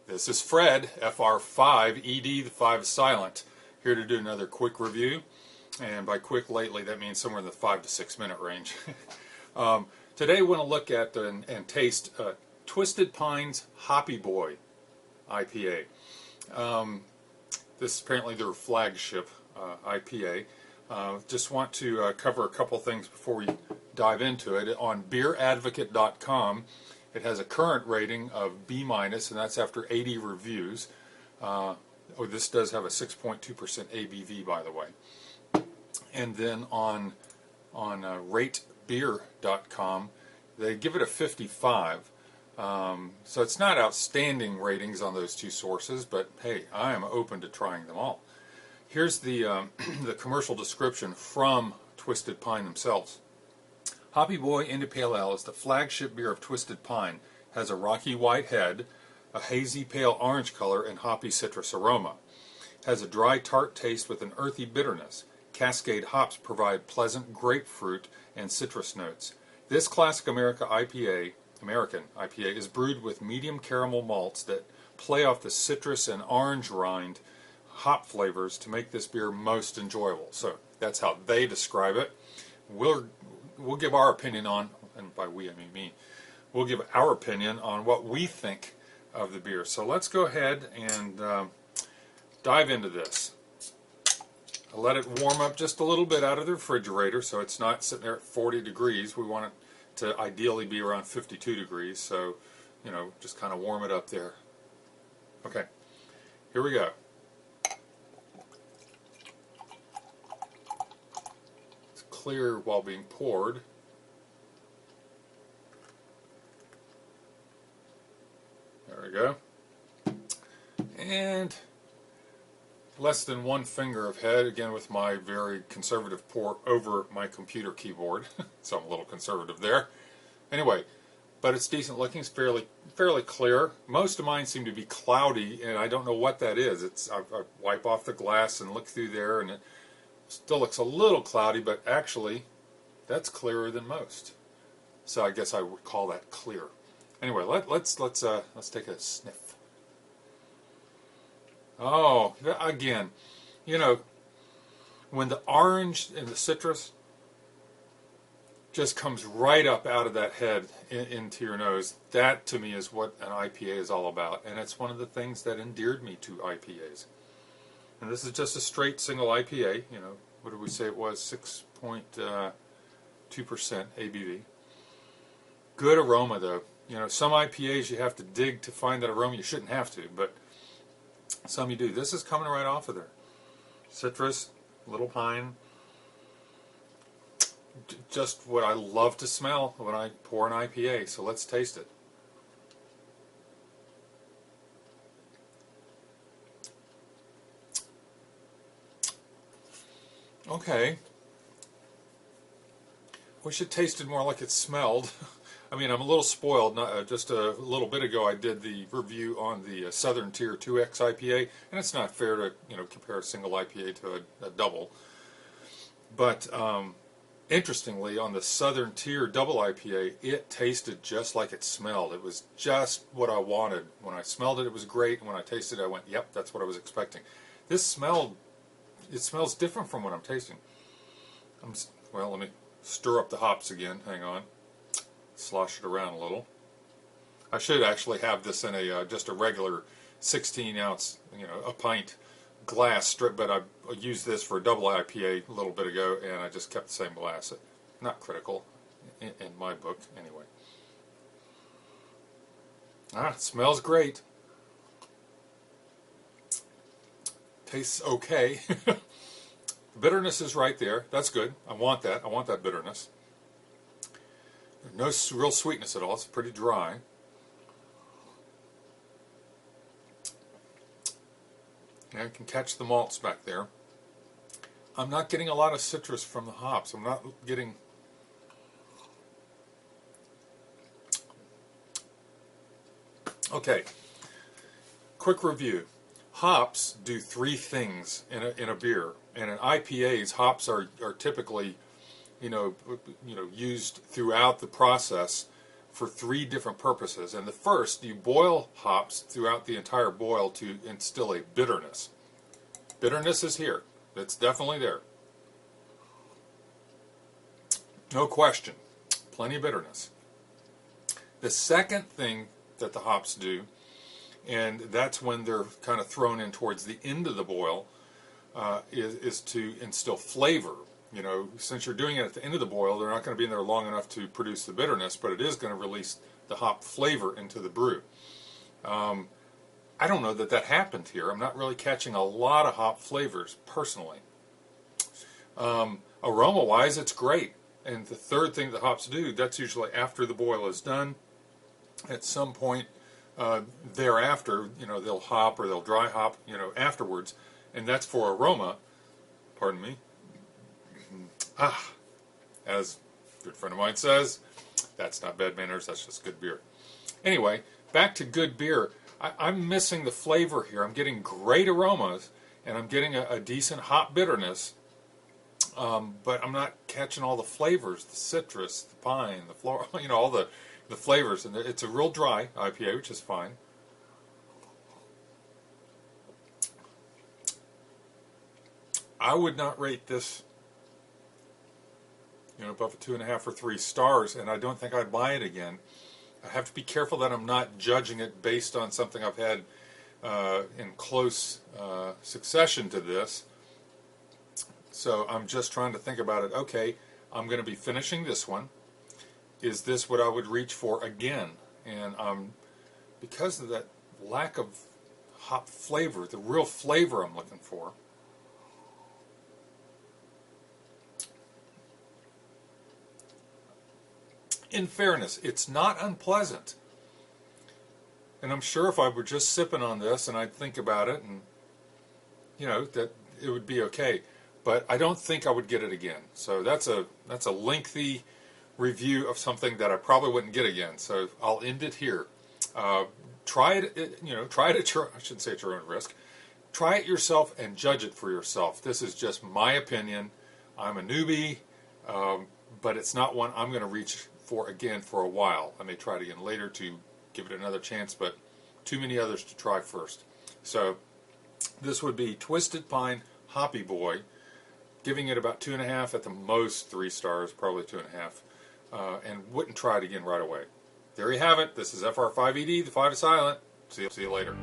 This is Fred, FR5ED, the 5 is silent, here to do another quick review. And by quick lately, that means somewhere in the 5 to 6 minute range. Today, we want to look at and taste Twisted Pine's Hoppy Boy IPA. This is apparently their flagship IPA. Just want to cover a couple things before we dive into it. On beeradvocate.com, it has a current rating of B-, and that's after 80 reviews. This does have a 6.2% ABV, by the way. And then on ratebeer.com, they give it a 55. So it's not outstanding ratings on those two sources, but hey, I am open to trying them all. Here's the the commercial description from Twisted Pine themselves. Hoppy Boy India Pale Ale is the flagship beer of Twisted Pine. Has a rocky white head, a hazy pale orange color, and hoppy citrus aroma. Has a dry tart taste with an earthy bitterness. Cascade hops provide pleasant grapefruit and citrus notes. This classic American IPA is brewed with medium caramel malts that play off the citrus and orange rind hop flavors to make this beer most enjoyable. So that's how they describe it. We'll give our opinion on, and by we I mean me, we'll give our opinion on what we think of the beer. So let's go ahead and dive into this. I'll let it warm up just a little bit out of the refrigerator so it's not sitting there at 40 degrees. We want it to ideally be around 52 degrees, so, you know, just kind of warm it up there. Okay, here we go. It's clear while being poured. There we go. And less than one finger of head, again with my very conservative pour over my computer keyboard, so I'm a little conservative there. Anyway, but it's decent looking, it's fairly clear. Most of mine seem to be cloudy, and I don't know what that is. I wipe off the glass and look through there, and it still looks a little cloudy, but actually, that's clearer than most. So I guess I would call that clear. Anyway, let's take a sniff. Oh, again, you know, when the orange and the citrus just comes right up out of that head into your nose, that to me is what an IPA is all about, and it's one of the things that endeared me to IPAs. And this is just a straight single IPA, you know, what did we say it was, 6.2% ABV. Good aroma though. You know, some IPAs you have to dig to find that aroma. You shouldn't have to, but some you do. This is coming right off of there. Citrus, little pine. Just what I love to smell when I pour an IPA. So let's taste it. Okay. Wish it tasted more like it smelled. I mean, I'm a little spoiled. Just a little bit ago, I did the review on the Southern Tier 2X IPA, and it's not fair to compare a single IPA to a double. But interestingly, on the Southern Tier double IPA, it tasted just like it smelled. It was just what I wanted. When I smelled it, it was great, and when I tasted it, I went, "Yep, that's what I was expecting." It smells different from what I'm tasting. Well, let me stir up the hops again. Hang on. Slosh it around a little. I should actually have this in just a regular 16-ounce, a pint glass strip, but I used this for a double IPA a little bit ago, and I just kept the same glass. Not critical in my book, anyway. It smells great. Tastes okay. The bitterness is right there. That's good. I want that. I want that bitterness. No real sweetness at all. It's pretty dry. And I can catch the malts back there. I'm not getting a lot of citrus from the hops. I'm not getting... Okay. Quick review. Hops do three things in a beer. And in IPAs, hops are typically used throughout the process, for 3 different purposes. And the first, you boil hops throughout the entire boil to instill a bitterness. Bitterness is here. It's definitely there. No question. Plenty of bitterness. The second thing that the hops do, and that's when they're kind of thrown in towards the end of the boil, is to instill flavor. You know, since you're doing it at the end of the boil, they're not going to be in there long enough to produce the bitterness, but it is going to release the hop flavor into the brew. I don't know that happened here. I'm not really catching a lot of hop flavors, personally. Aroma-wise, it's great. And the third thing the hops do, that's usually after the boil is done. At some point thereafter, you know, they'll hop or they'll dry hop, you know, afterwards. And that's for aroma, pardon me. As a good friend of mine says, that's not bad manners, that's just good beer. Anyway, back to good beer. I'm missing the flavor here. I'm getting great aromas, and I'm getting a decent hop bitterness, but I'm not catching all the flavors, the citrus, the pine, the floral, you know, all the flavors. And it's a real dry IPA, which is fine. I would not rate this, you know, above a 2.5 or 3 stars, and I don't think I'd buy it again. I have to be careful that I'm not judging it based on something I've had in close succession to this. So I'm just trying to think about it. Okay, I'm going to be finishing this one. Is this what I would reach for again? And because of that lack of hop flavor, the real flavor I'm looking for, in fairness, it's not unpleasant. And I'm sure if I were just sipping on this and I'd think about it, and you know, that it would be okay. But I don't think I would get it again. So that's a lengthy review of something that I probably wouldn't get again. So I'll end it here. Try it, you know, try it at your, I shouldn't say at your own risk. Try it yourself and judge it for yourself. This is just my opinion. I'm a newbie, but it's not one I'm going to reach for again for a while. I may try it again later to give it another chance, but too many others to try first. So this would be Twisted Pine Hoppy Boy, giving it about 2.5, at the most 3 stars, probably 2.5, and wouldn't try it again right away. There you have it. This is FR5ED, the 5 is silent. See you later.